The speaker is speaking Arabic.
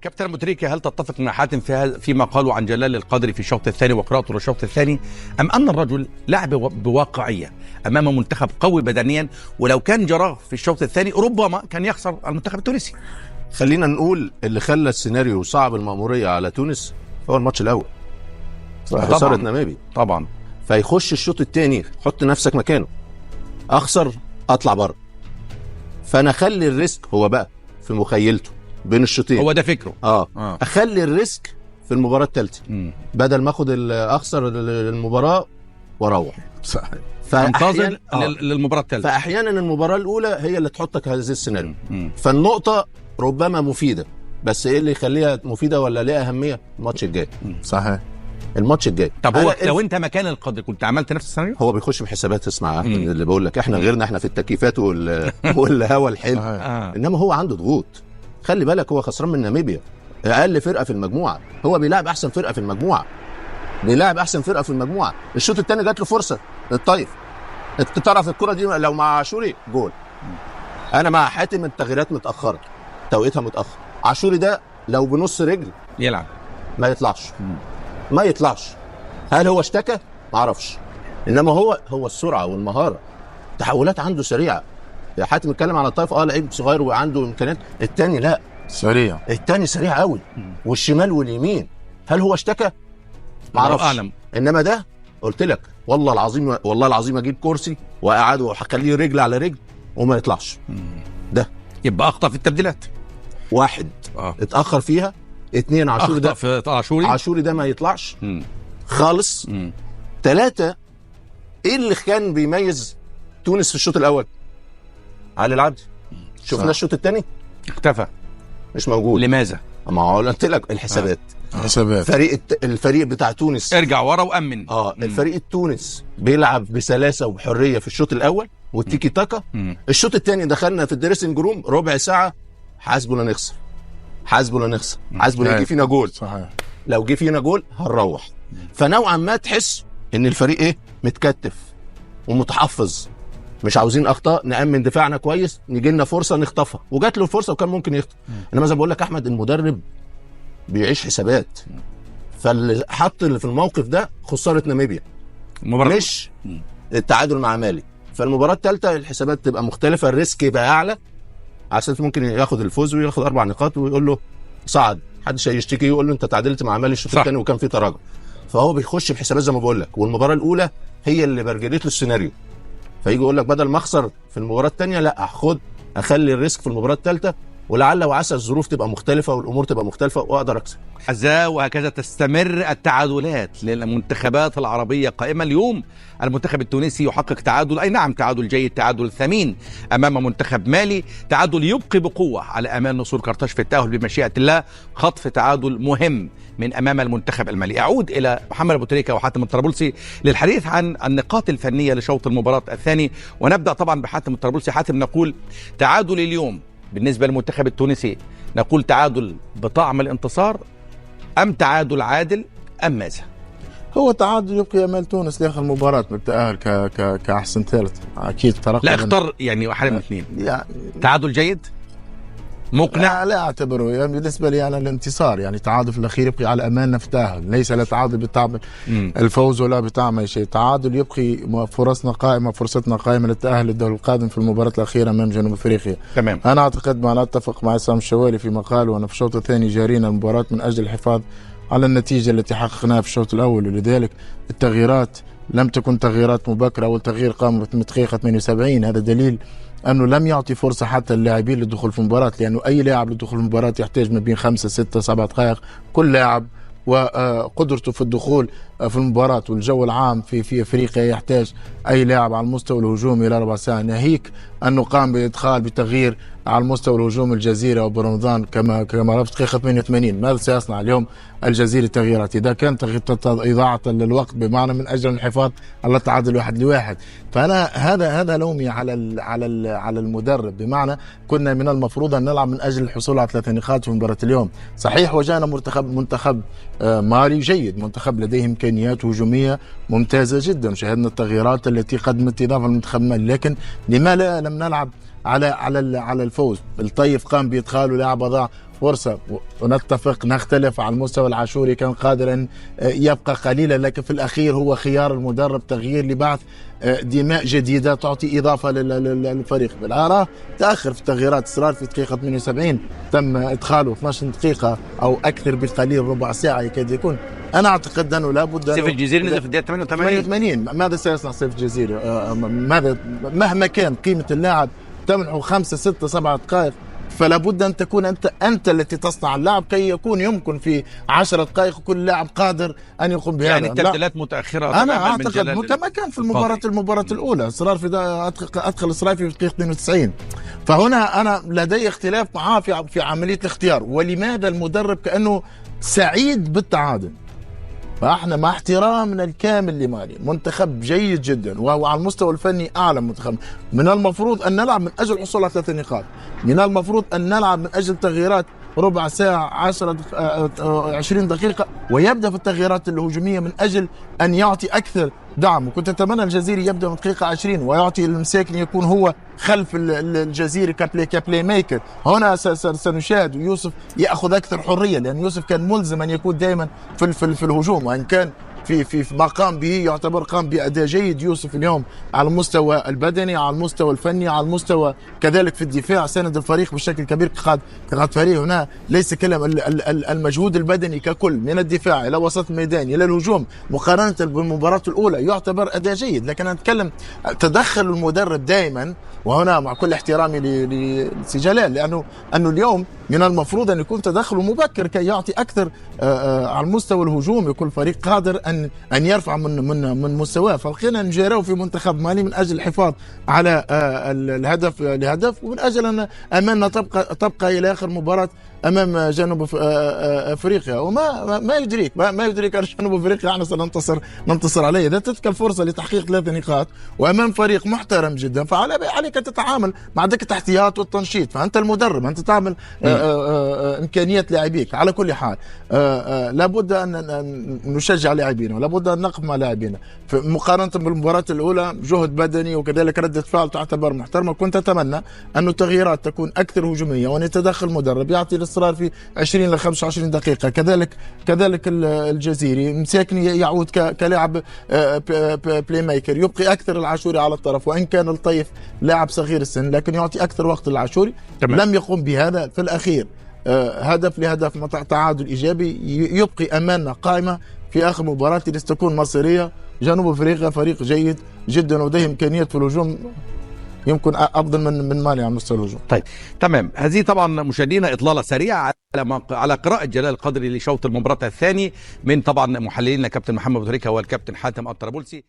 كابتن أبو تريكة، هل تتفق مع حاتم فيما قالوا عن جلال القدري في الشوط الثاني وقراءته للشوط الثاني، أم أن الرجل لعب بواقعية أمام منتخب قوي بدنيا، ولو كان جراه في الشوط الثاني ربما كان يخسر المنتخب التونسي؟ خلينا نقول اللي خلى السيناريو صعب المأمورية على تونس هو الماتش الأول، خسارة ناميبيا طبعا. فيخش الشوط الثاني، حط نفسك مكانه، أخسر أطلع بره. فأنا أخلي الريسك هو بقى في مخيلته بين الشوطين، هو ده فكره. أخلي الريسك في المباراة الثالثة بدل ما أخد أخسر المباراة وأروح. فانتظر للمباراة الثالثة. فأحيانا المباراة الأولى هي اللي تحطك هذا السيناريو. فالنقطة ربما مفيدة، بس إيه اللي يخليها مفيدة ولا ليها أهمية؟ الماتش الجاي. صحيح، الماتش الجاي. طب هو لو انت مكان القدر كنت عملت نفس السيناريو؟ هو بيخش بحسابات. اسمع اللي بقول لك، احنا غيرنا، احنا في التكييفات والهواء الحلو. انما هو عنده ضغوط. خلي بالك هو خسران من ناميبيا، اقل فرقه في المجموعه. هو بيلعب احسن فرقه في المجموعه، الشوط الثاني جات له فرصه للطايف. انت تعرف الكره دي لو مع عاشوري جول. انا مع حاتم التغييرات متاخره، توقيتها متاخر. عاشوري ده لو بنص رجل يلعب ما يطلعش. هل هو اشتكى؟ ما اعرفش. انما هو السرعه والمهاره، تحولات عنده سريعه. يا حاتم اتكلم على الطايف، لعيب صغير وعنده امكانيات. الثاني لا، سريع. الثاني سريع قوي، والشمال واليمين. هل هو اشتكى؟ ما اعرفش. انما ده قلت لك والله العظيم اجيب كرسي واقعده وهخليه رجل على رجل وما يطلعش. ده يبقى اخطا في التبديلات. واحد اتاخر فيها. 2 عاشوري ده عاشوري ده ما يطلعش خالص. 3 ايه اللي كان بيميز تونس في الشوط الاول؟ علي العبدي. شفنا الشوط الثاني اختفى، مش موجود. لماذا؟ ما هو قلت لك الحسابات. حسابات الفريق بتاع تونس ارجع ورا وامن. الفريق التونس بيلعب بسلاسه وبحريه في الشوط الاول والتيكي تاكا. الشوط الثاني دخلنا في الدريسنج روم ربع ساعه، حاسبه لا نخسر، حاسبه يجي فينا جول. صحيح. لو جه فينا جول هنروح. فنوعا ما تحس ان الفريق متكتف ومتحفظ، مش عاوزين اخطاء، نأمن دفاعنا كويس، نيجي لنا فرصه نخطفها. وجات له الفرصه وكان ممكن يخطف. انما زي ما بقول لك احمد، المدرب بيعيش حسابات. فاللي حط اللي في الموقف ده خساره ناميبيا، مش التعادل مع مالي. فالمباراه الثالثه الحسابات تبقى مختلفه، الريسك يبقى اعلى، على اساس ممكن ياخد الفوز وياخد 4 نقاط ويقول له صعد. محدش هيشتكي يقول له انت تعادلت مع مالي الشوط الثاني وكان في تراجع. فهو بيخش بحسابات زي ما بقول لك. والمباراه الاولى هي اللي برجلت له السيناريو، فيجي يقول لك بدل ما اخسر في المباراه الثانيه، لا اخلي الريسك في المباراه الثالثه، ولعل وعسى الظروف تبقى مختلفه والامور تبقى مختلفه واقدر اكسب. وهكذا تستمر التعادلات للمنتخبات العربيه قائمه. اليوم المنتخب التونسي يحقق تعادل، اي نعم تعادل جيد، تعادل ثمين امام منتخب مالي، تعادل يبقي بقوه على امال نصور قرطاج في التاهل بمشيئه الله، خطف تعادل مهم من امام المنتخب المالي. اعود الى محمد ابو تريكة وحاتم الطرابلسي للحديث عن النقاط الفنيه لشوط المباراه الثاني، ونبدا طبعا بحاتم الطرابلسي. حاتم، نقول تعادل اليوم بالنسبه للمنتخب التونسي، نقول تعادل بطعم الانتصار ام تعادل عادل ام ماذا؟ هو تعادل يبقي امال تونس لاخر مباراه بالتاهل كاحسن ثالث. اكيد ترقب. لا اختار يعني واحد من اثنين. تعادل جيد مقنع؟ لا اعتبره يعني بالنسبه لي انا الانتصار، يعني تعادل في الاخير يبقي على امالنا في التاهل، ليس لا تعادل بطعم الفوز ولا بطعم اي شيء. تعادل يبقي فرصتنا قائمه للتاهل للدور القادم في المباراه الاخيره امام جنوب افريقيا. تمام. انا اعتقد ما اتفق مع عصام الشوالي في مقاله، وانا في الشوط الثاني جارينا المباراه من اجل الحفاظ على النتيجه التي حققناها في الشوط الاول، ولذلك التغييرات لم تكن تغييرات مبكره. اول تغيير قام في دقيقه 78، هذا دليل أنه لم يعطي فرصة حتى اللاعبين للدخول في المباراة، لأنه أي لاعب للدخول في المباراة يحتاج ما بين 5 6 7 دقائق. كل لاعب وقدرته في الدخول في المباراة والجو العام في أفريقيا يحتاج أي لاعب على المستوى الهجومي إلى 4 ساعات. ناهيك أنه قام بتغيير على المستوى الهجومي الجزيرة وبرمضان كما رأت دقيقة 88. ماذا سيصنع اليوم الجزيرة تغييرات؟ إذا كانت إضاعة للوقت بمعنى من أجل الحفاظ على التعادل 1-1. فأنا هذا لومي على المدرب، بمعنى كنا من المفروض أن نلعب من أجل الحصول على 3 نقاط في مباراة اليوم. صحيح وجانا منتخب مالي جيد، منتخب لديه إمكانيات هجومية ممتازة جدا، شاهدنا التغييرات التي قدمت إضافة المنتخب مالي، لكن لما لم نلعب على الفوز؟ الطيف قام بإدخاله لاعب، ضاع فرصة ونتفق نختلف على المستوى العاشوري كان قادر أن يبقى قليلا، لكن في الأخير هو خيار المدرب تغيير لبعث دماء جديدة تعطي إضافة للفريق. بالآراء تأخر في التغييرات، إصرار في دقيقة 78 تم إدخاله 12 دقيقة أو أكثر بقليل، ربع ساعة يكاد يكون. أنا أعتقد أنه لابد سيف الجزيري نزل في الدقيقة 88. ماذا سيصنع سيف الجزيري؟ ماذا مهما كان قيمة اللاعب تمنحه 5 6 7 دقائق، فلا بد أن تكون أنت التي تصنع اللعب كي يكون يمكن في 10 دقائق كل لاعب قادر أن يقوم بهذا. يعني التبديلات متأخرة. أنا أعتقد كما كان في المباراة الأولى، إصرار في أدخل إصرار في دقيقة 92. فهنا أنا لدي اختلاف معاه في عملية الاختيار. ولماذا المدرب كأنه سعيد بالتعادل؟ فاحنا مع احترامنا الكامل لمالي، منتخب جيد جدا وهو على المستوى الفني اعلى منتخب. من المفروض ان نلعب من اجل الحصول على 3 نقاط، من المفروض ان نلعب من اجل تغييرات ربع ساعة 10 20 دقيقة، ويبدأ في التغييرات الهجومية من أجل أن يعطي أكثر دعم. وكنت أتمنى الجزيري يبدأ من دقيقة 20 ويعطي المساكن يكون هو خلف الجزيري كبلاي ميكر. هنا سنشاهد يوسف يأخذ أكثر حرية، لأن يوسف كان ملزم أن يكون دائما في الهجوم، وإن كان في ما قام به يعتبر قام بأداء جيد يوسف اليوم على المستوى البدني، على المستوى الفني، على المستوى كذلك في الدفاع، ساند الفريق بشكل كبير. قد فريق هنا ليس كلام المجهود البدني ككل من الدفاع إلى وسط الميدان إلى الهجوم مقارنة بالمباراة الأولى يعتبر أداء جيد. لكن أنا أتكلم تدخل المدرب دائما، وهنا مع كل احترامي لسجلال، لأنه اليوم من المفروض أن يكون تدخله مبكر كي يعطي أكثر على المستوى الهجومي، يكون فريق قادر أن يرفع من مستواه. فلقينا نجاروا في منتخب مالي من أجل الحفاظ على الهدف ومن أجل أن أماننا تبقى إلى آخر مباراة أمام جنوب أفريقيا. وما ما يدريك أن جنوب أفريقيا احنا سننتصر عليه. إذا تلك الفرصة لتحقيق 3 نقاط وأمام فريق محترم جدا، فعليك أن تتعامل مع دكة احتياط والتنشيط. فأنت المدرب، أنت تعمل إمكانيات لاعبيك. على كل حال لابد أن نشجع لاعبينا، ولابد أن نقف مع لاعبينا مقارنة بالمباراة الأولى. جهد بدني وكذلك ردة فعل تعتبر محترمة. كنت أتمنى أن التغييرات تكون أكثر هجومية، وأن يتدخل المدرب يعطي الإصرار في 20 ل 25 دقيقة. كذلك الجزيري مساكن يعود كلاعب بلاي ميكر، يبقي أكثر العاشوري على الطرف، وإن كان الطيف لاعب صغير السن لكن يعطي أكثر وقت للعاشوري. لم يقوم بهذا في الأخير. هدف لهدف تعادل إيجابي يبقي أماننا قائمة في آخر مباراة لتكون مصيرية. جنوب أفريقيا فريق جيد جدا ولديه إمكانيات في الهجوم يمكن أفضل من مالي على مستوى الهجوم. طيب تمام. هذه طبعا مشاهدينا إطلالة سريعة على قراءة جلال القدري لشوط المباراة الثاني من طبعا محللين كابتن محمد أبو تريكة والكابتن حاتم الطرابلسي.